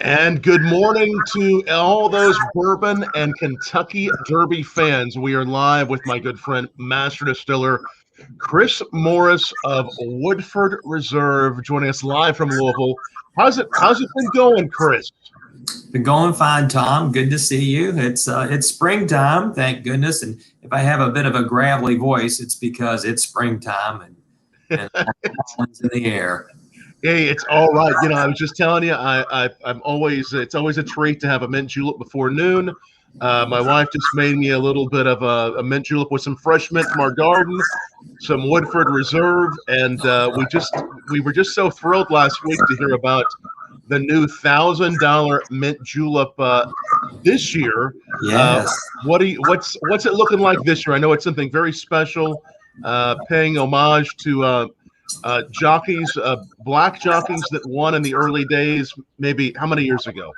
And good morning to all those Bourbon and Kentucky Derby fans. We are live with my good friend, Master Distiller Chris Morris of Woodford Reserve, joining us live from Louisville. How's it been going, Chris? Been going fine, Tom. Good to see you. It's springtime, thank goodness. And if I have a bit of a gravelly voice, it's because it's springtime and pollen's in the air. Hey, it's all right. I was just telling you, it's always a treat to have a mint julep before noon. My wife just made me a little bit of a mint julep with some fresh mint from our garden, some Woodford Reserve, and we were just so thrilled last week to hear about the new $1,000 mint julep this year. Yes. What's it looking like this year? I know it's something very special, paying homage to jockeys, black jockeys that won in the early days. Maybe how many years ago?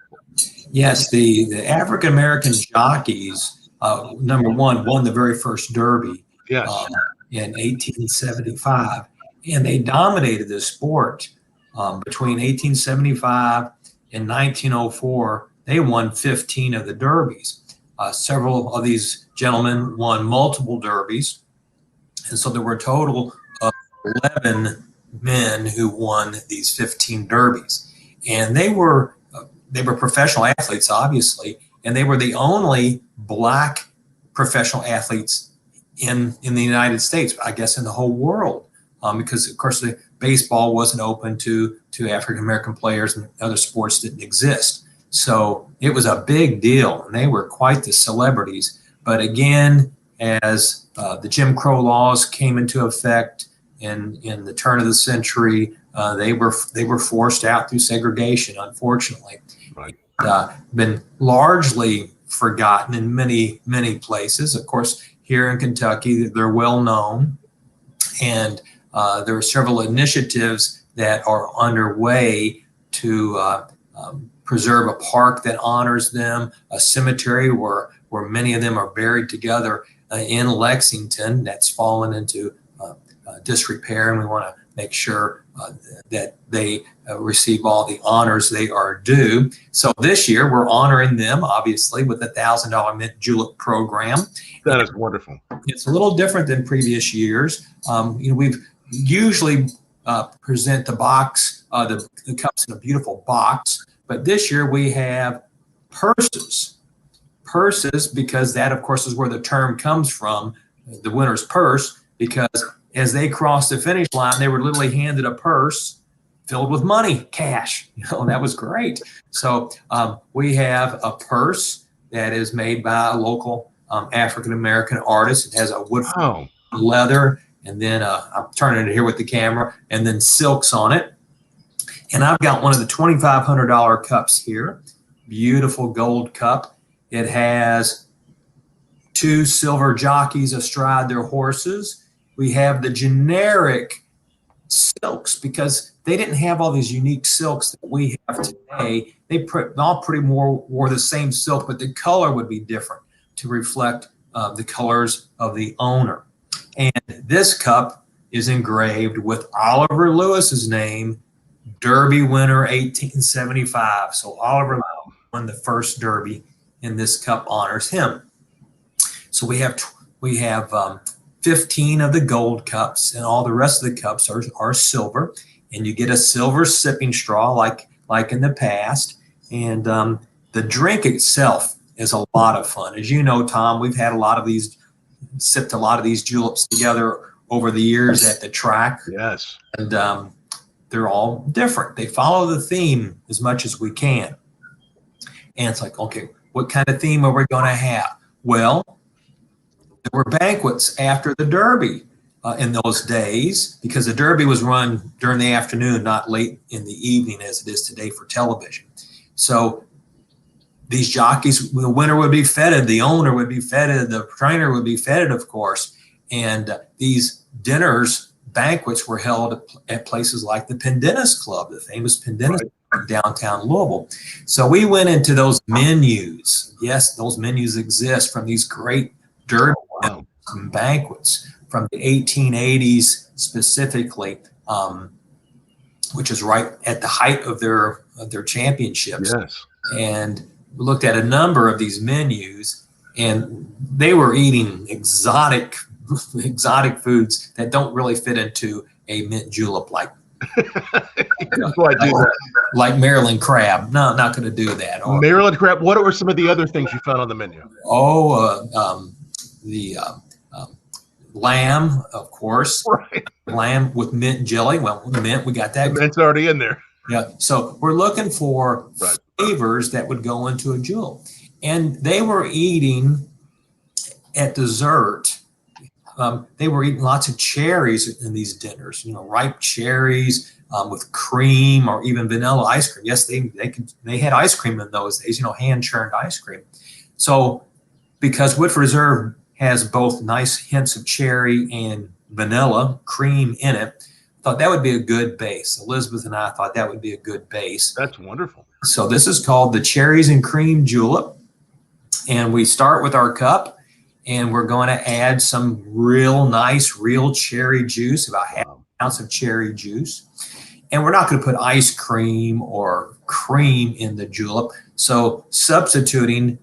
Yes, the African American jockeys, number one, won the very first Derby. Yes. In 1875, and they dominated the sport between 1875 and 1904. They won 15 of the Derbies. Several of these gentlemen won multiple Derbies, and so there were a total of 11 men who won these 15 Derbies, and they were professional athletes, obviously, and they were the only black professional athletes in the United States, I guess in the whole world, because of course the baseball wasn't open to African American players, and other sports didn't exist. So it was a big deal, and they were quite the celebrities. But again, as the Jim Crow laws came into effect in the turn of the century, they were forced out through segregation, unfortunately. Right. Been largely forgotten in many places. Of course, here in Kentucky, they're well known, and there are several initiatives that are underway to preserve a park that honors them, a cemetery where many of them are buried together in Lexington that's fallen into disrepair, and we want to make sure that they receive all the honors they are due. So this year we're honoring them, obviously, with the $1,000 Mint Julep program. That is wonderful. It's a little different than previous years. We've usually present the box, the cups in a beautiful box, but this year we have purses. Purses, because that, of course, is where the term comes from, the winner's purse, because as they crossed the finish line, they were literally handed a purse filled with money, cash. That was great. So we have a purse that is made by a local African-American artist. It has a Woodford leather, and then I'm turning it here with the camera, and then silks on it. And I've got one of the $2,500 cups here, beautiful gold cup. It has 2 silver jockeys astride their horses. We have the generic silks, because they didn't have all these unique silks that we have today. They all pretty more wore the same silk, but the color would be different to reflect the colors of the owner. And this cup is engraved with Oliver Lewis's name, Derby winner 1875. So Oliver Lewis won the first Derby, and this cup honors him. So we have 15 of the gold cups, and all the rest of the cups are silver, and you get a silver sipping straw like in the past. And the drink itself is a lot of fun. As you know, Tom, we've had sipped a lot of these juleps together over the years at the track. Yes. And they're all different. They follow the theme as much as we can. And it's like, okay, what kind of theme are we going to have? Well, there were banquets after the Derby in those days, because the Derby was run during the afternoon, not late in the evening as it is today for television. So these jockeys, the winner would be feted, the owner would be feted, the trainer would be feted, of course. And these dinners, banquets, were held at places like the Pendennis Club, the famous Pendennis Club in downtown Louisville. So we went into those menus. Yes, those menus exist from these great Derby banquets from the 1880s specifically. which is right at the height of their championships. Yes. And we looked at a number of these menus, and they were eating exotic foods that don't really fit into a mint julep like like Maryland crab. No, not going to do that. Or Maryland crab. What were some of the other things you found on the menu? The lamb, of course. Right. Lamb with mint jelly. Well, mint, we got that. The mint's already in there. Yeah. So we're looking for flavors that would go into a julep. And they were eating at dessert. They were eating lots of cherries in these dinners, ripe cherries with cream or even vanilla ice cream. Yes, they had ice cream in those days, hand churned ice cream. So because Woodford Reserve has both nice hints of cherry and vanilla cream in it, I thought that would be a good base. Elizabeth and I thought that would be a good base. That's wonderful. So this is called the Cherries and Cream Julep. And we start with our cup, and we're going to add some real nice, real cherry juice, about half an ounce of cherry juice. And we're not going to put ice cream or cream in the julep. So substituting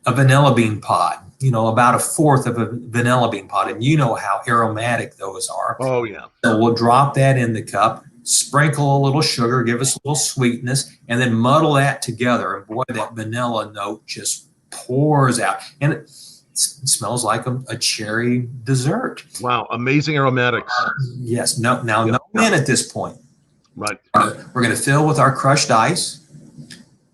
a vanilla bean pod, about a fourth of a vanilla bean pod. And you know how aromatic those are. Oh, yeah. So we'll drop that in the cup, sprinkle a little sugar, give us a little sweetness, and then muddle that together. And boy, that vanilla note just pours out. And it smells like a cherry dessert. Wow. Amazing aromatics. Yes. No mint at this point. Right. We're going to fill with our crushed ice,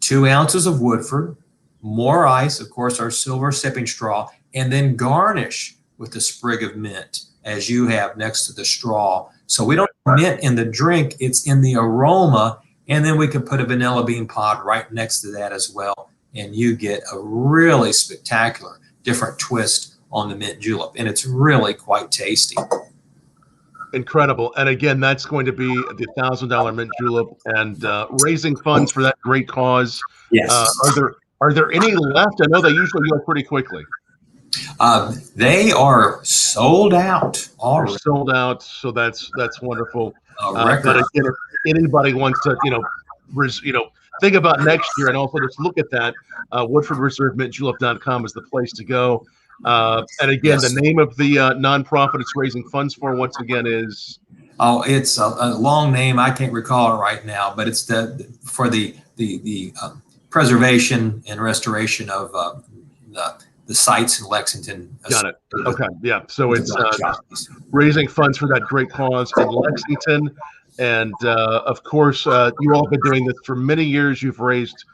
2 ounces of Woodford, more ice, of course, our silver sipping straw, and then garnish with a sprig of mint as you have next to the straw. So we don't have mint in the drink, it's in the aroma. And then we can put a vanilla bean pod right next to that as well. And you get a really spectacular different twist on the mint julep. And it's really quite tasty. Incredible. And again, that's going to be the $1,000 mint julep and raising funds for that great cause. Yes. Are there any left? I know they usually go pretty quickly. They are sold out already. They're sold out. So that's wonderful. But again, if anybody wants to, think about next year and also just look at that, WoodfordReserveMintJulep.com is the place to go. And again, the name of the nonprofit it's raising funds for, once again, is? Oh, it's a long name. I can't recall it right now, but it's for the preservation and restoration of the sites in Lexington. Got it. Okay. Yeah. So it's raising funds for that great cause in Lexington. And of course, you all have been doing this for many years. You've raised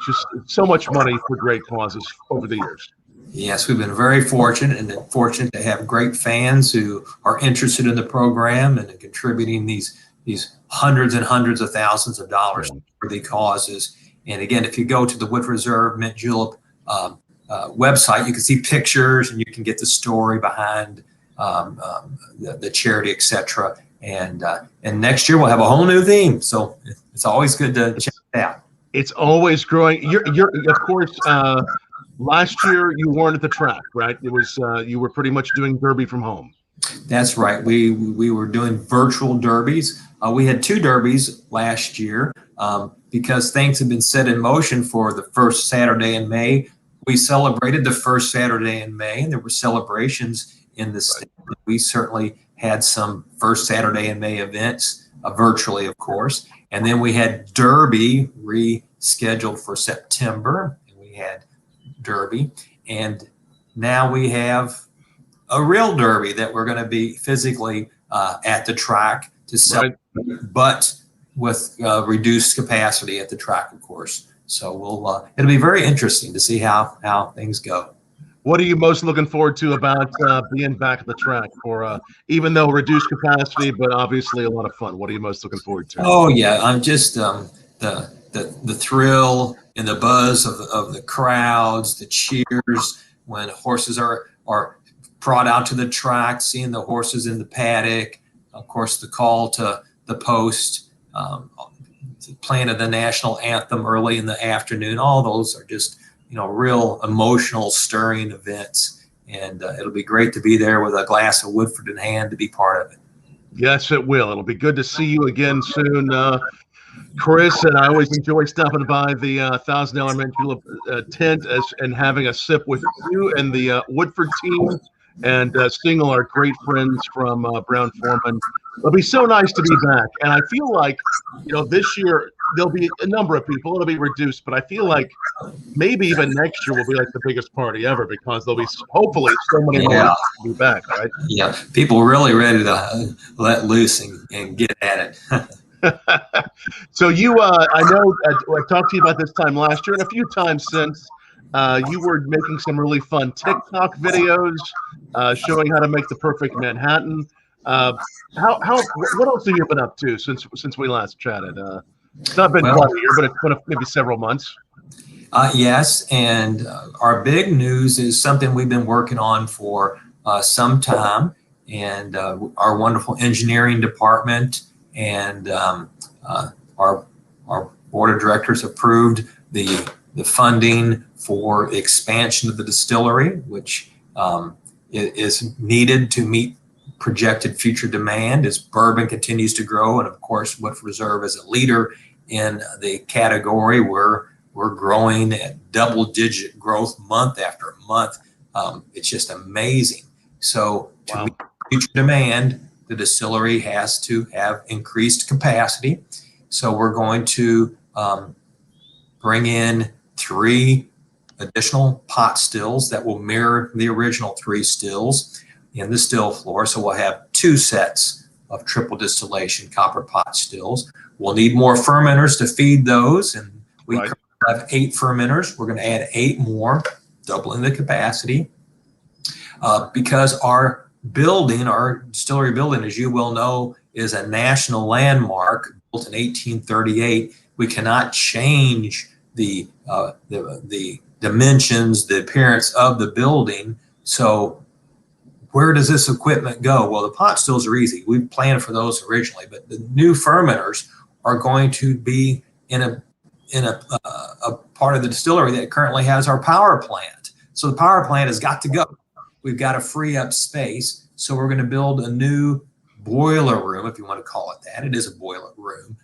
just so much money for great causes over the years. Yes, we've been very fortunate to have great fans who are interested in the program and contributing these hundreds and hundreds of thousands of dollars for the causes. And again, if you go to the Woodford Reserve Mint Julep website, you can see pictures and you can get the story behind the charity, etc. And next year we'll have a whole new theme, so it's always good to check it out. It's always growing. You're of course. Last year you weren't at the track, right? It was you were pretty much doing Derby from home. That's right. We were doing virtual derbies. We had 2 derbies last year because things had been set in motion for the first Saturday in May. We celebrated the first Saturday in May, and there were celebrations in the state. We certainly had some first Saturday in May events, virtually, of course. And then we had Derby rescheduled for September, and we had Derby. And now we have a real Derby that we're going to be physically at the track to celebrate, but with reduced capacity at the track, of course. So it'll be very interesting to see how things go. What are you most looking forward to about being back at the track for, even though reduced capacity, but obviously a lot of fun? What are you most looking forward to? Oh yeah, I'm just the thrill and the buzz of the crowds, the cheers when horses are brought out to the track, seeing the horses in the paddock. Of course, the call to the post, playing of the national anthem early in the afternoon. All those are just real emotional, stirring events, and it'll be great to be there with a glass of Woodford in hand to be part of it. Yes, it will. It'll be good to see you again soon, Chris. And I always enjoy stopping by the $1,000 Mint Julep tent and having a sip with you and the Woodford team, and seeing all our great friends from Brown Forman. It'll be so nice to be back. And I feel like, this year there'll be a number of people. It'll be reduced, but I feel like maybe even next year will be like the biggest party ever, because there'll be hopefully so many more to be back, right? Yeah, people really ready to let loose and get at it. So I know I talked to you about this time last year and a few times since. You were making some really fun TikTok videos showing how to make the perfect Manhattan. What else have you been up to since we last chatted? It's not been quite a year, but it's been maybe several months. Yes, and our big news is something we've been working on for some time, and our wonderful engineering department and our board of directors approved the funding for expansion of the distillery, which is needed to meet projected future demand as bourbon continues to grow, and of course, Woodford Reserve is a leader in the category. We're growing at double-digit growth month after month. It's just amazing. So to meet future demand, the distillery has to have increased capacity. So we're going to bring in 3 additional pot stills that will mirror the original 3 stills in the still floor. So we'll have 2 sets of triple distillation copper pot stills. We'll need more fermenters to feed those, and we have 8 fermenters. We're going to add 8 more, doubling the capacity. Because our building, our distillery building, as you well know, is a national landmark built in 1838. We cannot change the dimensions, the appearance of the building. So where does this equipment go? Well, the pot stills are easy. We planned for those originally, but the new fermenters are going to be in a part of the distillery that currently has our power plant. So the power plant has got to go. We've got to free up space. So we're going to build a new boiler room, if you want to call it that. It is a boiler room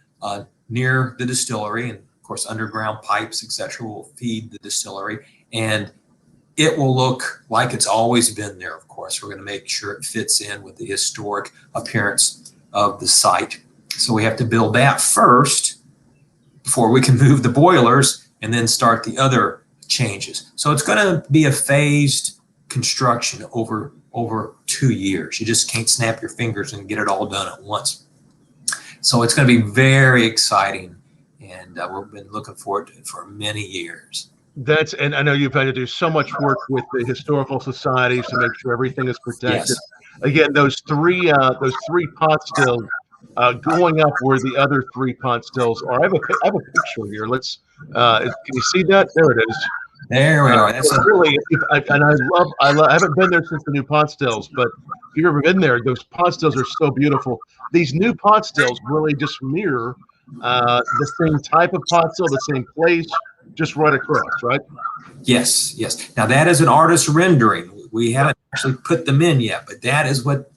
near the distillery, and of course underground pipes, etc., will feed the distillery, and it will look like it's always been there. Of course, we're going to make sure it fits in with the historic appearance of the site. So we have to build that first before we can move the boilers and then start the other changes. So it's going to be a phased construction over 2 years. You just can't snap your fingers and get it all done at once. So it's going to be very exciting, and we've been looking forward to it for many years. And I know you've had to do so much work with the historical societies to make sure everything is protected. Yes. Again, those three pot stills going up where the other 3 pot stills are. I have a picture here. Can you see that? There it is. There we are. That's really, I haven't been there since the new pot stills, but if you've ever been there, those pot stills are so beautiful. These new pot stills really just mirror the same type of pot still, the same place, just right across, right? Yes. Now that is an artist rendering. We haven't actually put them in yet, but that is what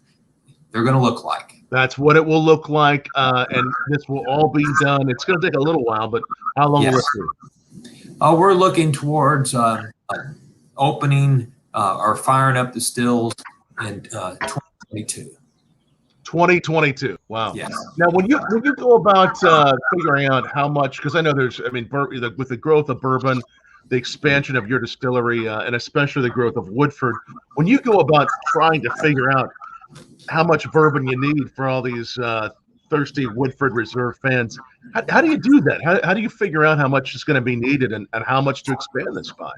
they're going to look like. That's what it will look like, and this will all be done. It's going to take a little while, but how long will it be? We're looking towards opening or firing up the stills in 2022. 2022. Wow. Yes. Now, when you go about figuring out how much, because I know with the growth of bourbon, the expansion of your distillery, and especially the growth of Woodford, when you go about trying to figure out how much bourbon you need for all these thirsty Woodford Reserve fans, how do you do that? How do you figure out how much is going to be needed and how much to expand this by?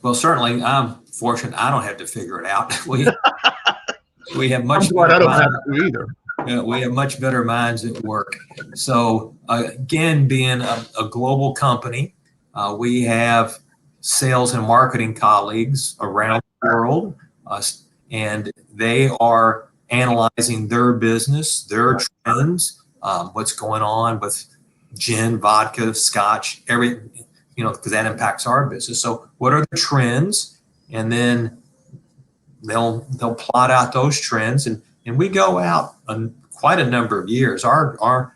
Well, certainly, I'm fortunate I don't have to figure it out. We have much. I'm glad I don't have to either. We have much better minds at work. So again, being a global company, we have sales and marketing colleagues around the world, and they are analyzing their business, their trends, what's going on with gin, vodka, scotch, everything, because that impacts our business. So what are the trends? And then they'll plot out those trends, and we go out, of quite a number of years. Our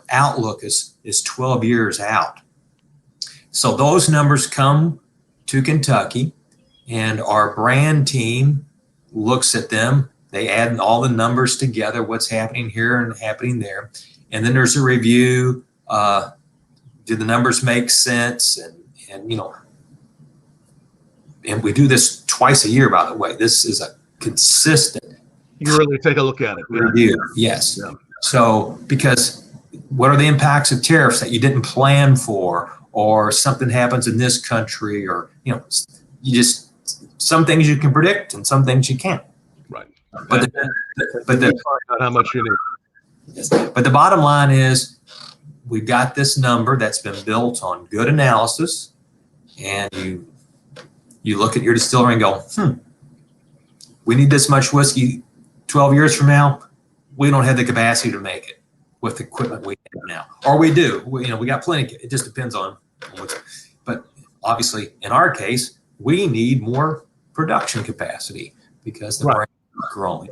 outlook is 12 years out. So those numbers come to Kentucky, and our brand team looks at them. They add all the numbers together, what's happening here and happening there. And then there's a review. Do the numbers make sense? And you know, and we do this twice a year, by the way. This is a consistent. You really take a look at it. Review. Yes. Yeah. So because what are the impacts of tariffs that you didn't plan for, or something happens in this country, or, you know, some things you can predict and some things you can't. Right. But how much you need. Yes. But the bottom line is, we've got this number that's been built on good analysis, and you look at your distillery and go, we need this much whiskey 12 years from now. We don't have the capacity to make it with the equipment we have now, or we do. We got plenty. It just depends on what's. But obviously, in our case, we need more production capacity because the brand is growing.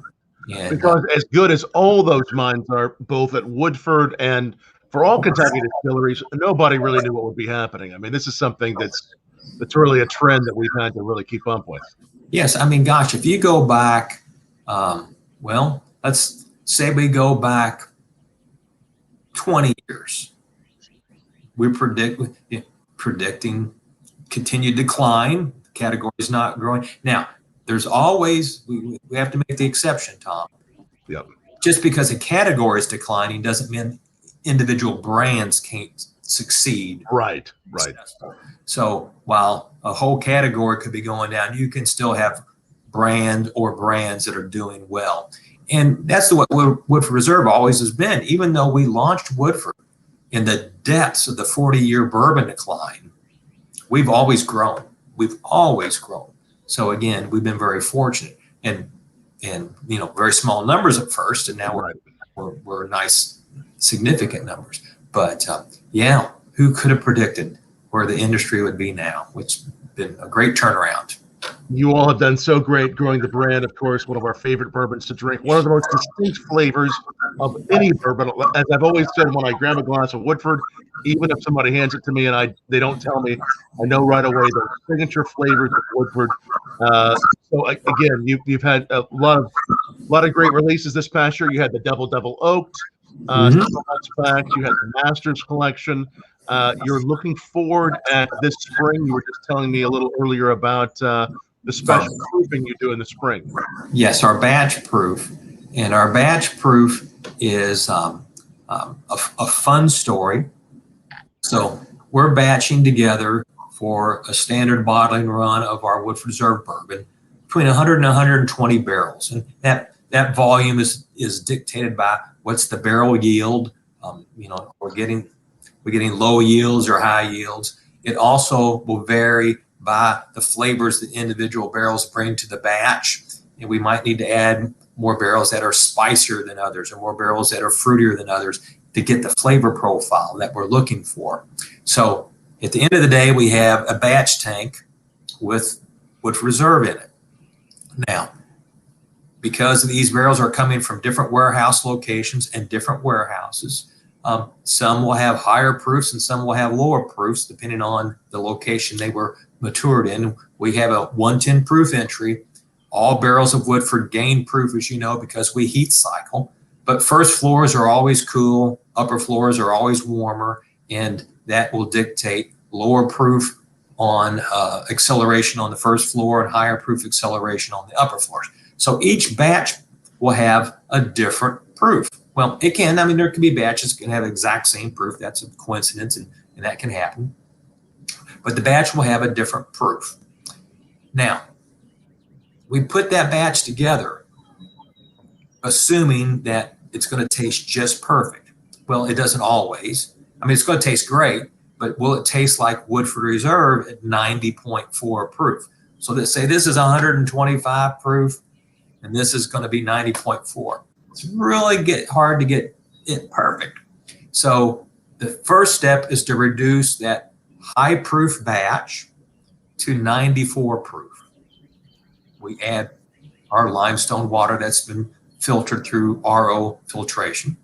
And, because as good as all those mines are, both at Woodford and for all Kentucky distilleries, nobody really knew what would be happening. I mean, this is something that's really a trend that we've had to really keep up with. Yes, I mean, gosh, if you go back, well, let's say we go back 20 years, we're predicting continued decline. The category is not growing. Now, there's always, we have to make the exception, Tom. Yep. Just because a category is declining doesn't mean individual brands can't succeed. Right. So while a whole category could be going down, you can still have brand or brands that are doing well. And that's what Woodford Reserve always has been. Even though we launched Woodford in the depths of the 40-year bourbon decline, we've always grown. So again, we've been very fortunate, and very small numbers at first, and now we're nice, significant numbers. But who could have predicted where the industry would be now? Which has been a great turnaround. You all have done so great growing the brand. Of course, one of our favorite bourbons to drink, one of the most distinct flavors of any bourbon. As I've always said, when I grab a glass of Woodford, even if somebody hands it to me and they don't tell me, I know right away the signature flavors of Woodford. So again, you've had a lot of great releases this past year. You had the Double Oaked, several months back. You had the Masters collection. You're looking forward at this spring. You were just telling me a little earlier about the special proofing you do in the spring. Yes, our batch proof. And our batch proof is a fun story. So we're batching together for a standard bottling run of our Woodford Reserve bourbon between 100 and 120 barrels. And that volume is dictated by what's the barrel yield. We're getting low yields or high yields. It also will vary by the flavors that individual barrels bring to the batch. And we might need to add more barrels that are spicier than others, or more barrels that are fruitier than others, to get the flavor profile that we're looking for. So at the end of the day, we have a batch tank with Woodford Reserve in it. Now, because these barrels are coming from different warehouse locations and different warehouses, some will have higher proofs and some will have lower proofs depending on the location they were matured in. We have a 110 proof entry. All barrels of Woodford gain proof, as you know, because we heat cycle. But first floors are always cool, upper floors are always warmer, and that will dictate lower proof on acceleration on the first floor and higher proof acceleration on the upper floors. So each batch will have a different proof. Well, it can. I mean, there can be batches that can have exact same proof. That's a coincidence, and that can happen. But the batch will have a different proof. Now, we put that batch together assuming that it's going to taste just perfect. Well, it doesn't always. I mean, it's going to taste great, but will it taste like Woodford Reserve at 90.4 proof? So let's say this is 125 proof, and this is going to be 90.4. It's really hard to get it perfect. So the first step is to reduce that high proof batch to 94 proof. We add our limestone water that's been filtered through RO filtration.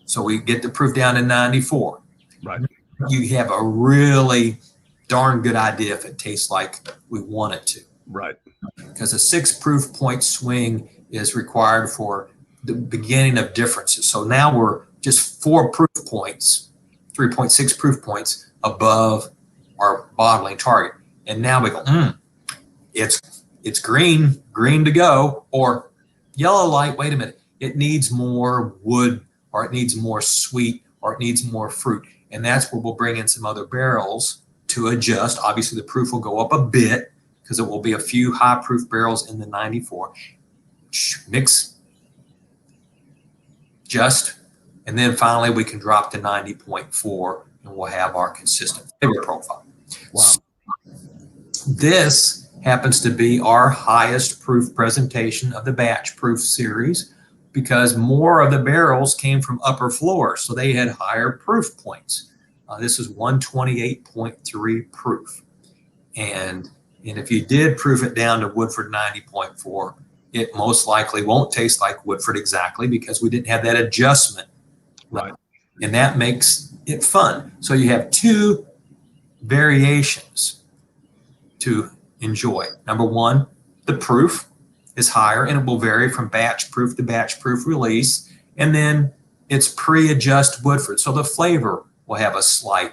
So we get the proof down to 94. Right. You have a really darn good idea if it tastes like we want it to. Right. Because a 6 proof point swing is required for the beginning of differences. So now we're just 4 proof points, 3.6 proof points above our bottling target. And now we go, it's green to go, or yellow light, wait a minute, it needs more wood, or it needs more sweet, or it needs more fruit. And that's where we'll bring in some other barrels to adjust. Obviously, the proof will go up a bit because it will be a few high proof barrels in the 94. Mix, adjust, and then finally we can drop to 90.4 and we'll have our consistent flavor profile. Wow. This happens to be our highest proof presentation of the batch proof series because more of the barrels came from upper floors, so they had higher proof points. This is 128.3 proof. And if you did proof it down to Woodford 90.4, it most likely won't taste like Woodford exactly because we didn't have that adjustment. Right. And that makes it fun. So you have 2 variations to enjoy. Number one, the proof is higher and it will vary from batch proof to batch proof release. And then it's pre-adjust Woodford. So the flavor will have a slight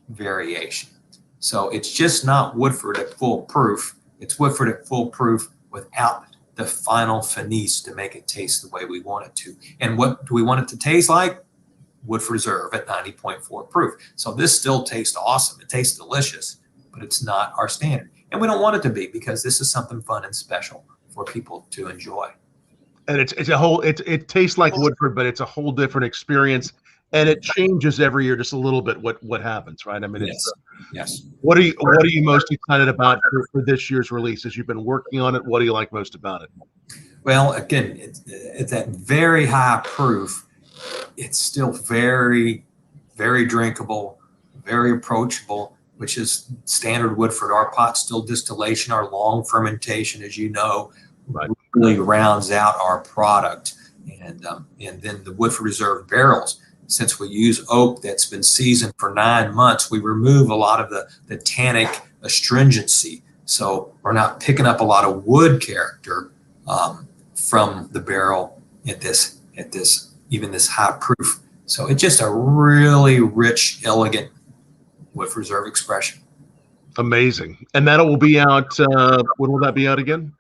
variation. So it's just not Woodford at full proof. It's Woodford at full proof without the final finesse to make it taste the way we want it to. And what do we want it to taste like? Woodford Reserve at 90.4 proof. So this still tastes awesome. It tastes delicious, but it's not our standard. And we don't want it to be because this is something fun and special for people to enjoy. And it tastes like Woodford, but it's a whole different experience. And it changes every year just a little bit what happens, right? I mean, yes. Yes. What are you most excited about for this year's release? As you've been working on it, what do you like most about it? Well, again, it's that very high proof. It's still very, very drinkable, very approachable, which is standard Woodford. Our pot still distillation, our long fermentation, as you know, right, really rounds out our product. And then the Woodford Reserve barrels. Since we use oak that's been seasoned for 9 months, we remove a lot of the tannic astringency. So we're not picking up a lot of wood character from the barrel at this even this high proof. So it's just a really rich, elegant Woodford Reserve expression. Amazing. And that will be out. When will that be out again?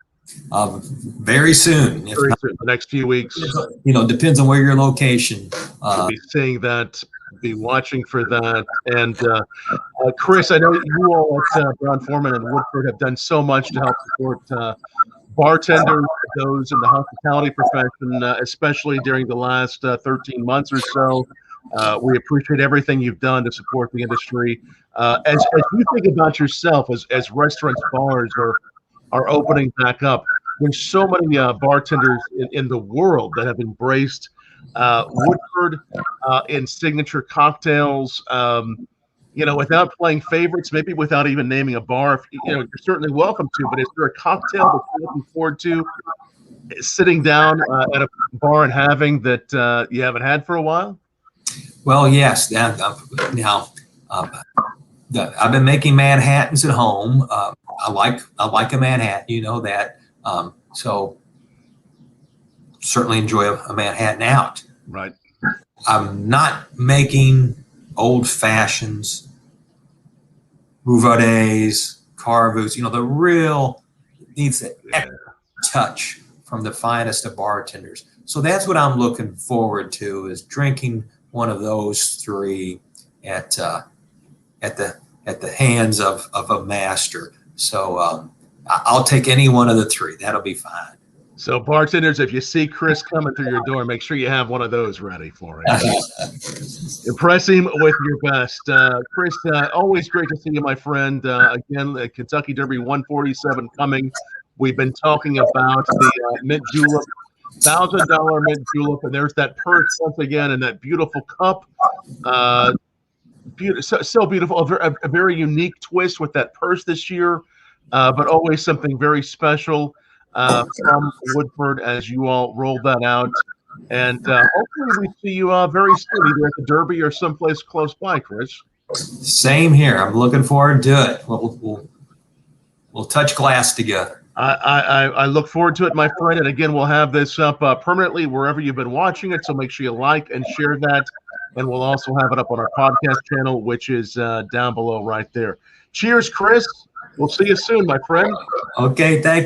Very soon. Very soon. The next few weeks. Depends on where your location. We'll be seeing that, be watching for that. And Chris, I know you all at Brown-Forman and Woodford have done so much to help support bartenders, those in the hospitality profession, especially during the last 13 months or so. We appreciate everything you've done to support the industry. As you think about yourself, as restaurants, bars are opening back up, there's so many bartenders in the world that have embraced Woodford in signature cocktails. Without playing favorites, maybe without even naming a bar, you're certainly welcome to. But is there a cocktail that you're looking forward to sitting down at a bar and having that you haven't had for a while? Well, yes. I've been making Manhattans at home. I like a Manhattan, you know that. So certainly enjoy a Manhattan out. Right. I'm not making old fashions, Bouvardets, Carvus. The real needs that extra touch from the finest of bartenders. So that's what I'm looking forward to, is drinking one of those 3 at the hands of a master. So I'll take any one of the 3. That'll be fine. So bartenders, if you see Chris coming through your door, make sure you have one of those ready for him. Impress him with your best. Chris, always great to see you, my friend. Again, the Kentucky Derby 147 coming. We've been talking about the Mint Julep, $1,000 Mint Julep, and there's that purse once again and that beautiful cup. So beautiful, a very unique twist with that purse this year, but always something very special. from Woodford as you all roll that out. And hopefully we see you very soon, either at the Derby or someplace close by, Chris. Same here. I'm looking forward to it. We'll touch glass together. I look forward to it, my friend. And again, we'll have this up permanently wherever you've been watching it. So make sure you like and share that. And we'll also have it up on our podcast channel, which is down below right there. Cheers, Chris. We'll see you soon, my friend. Okay, thank you.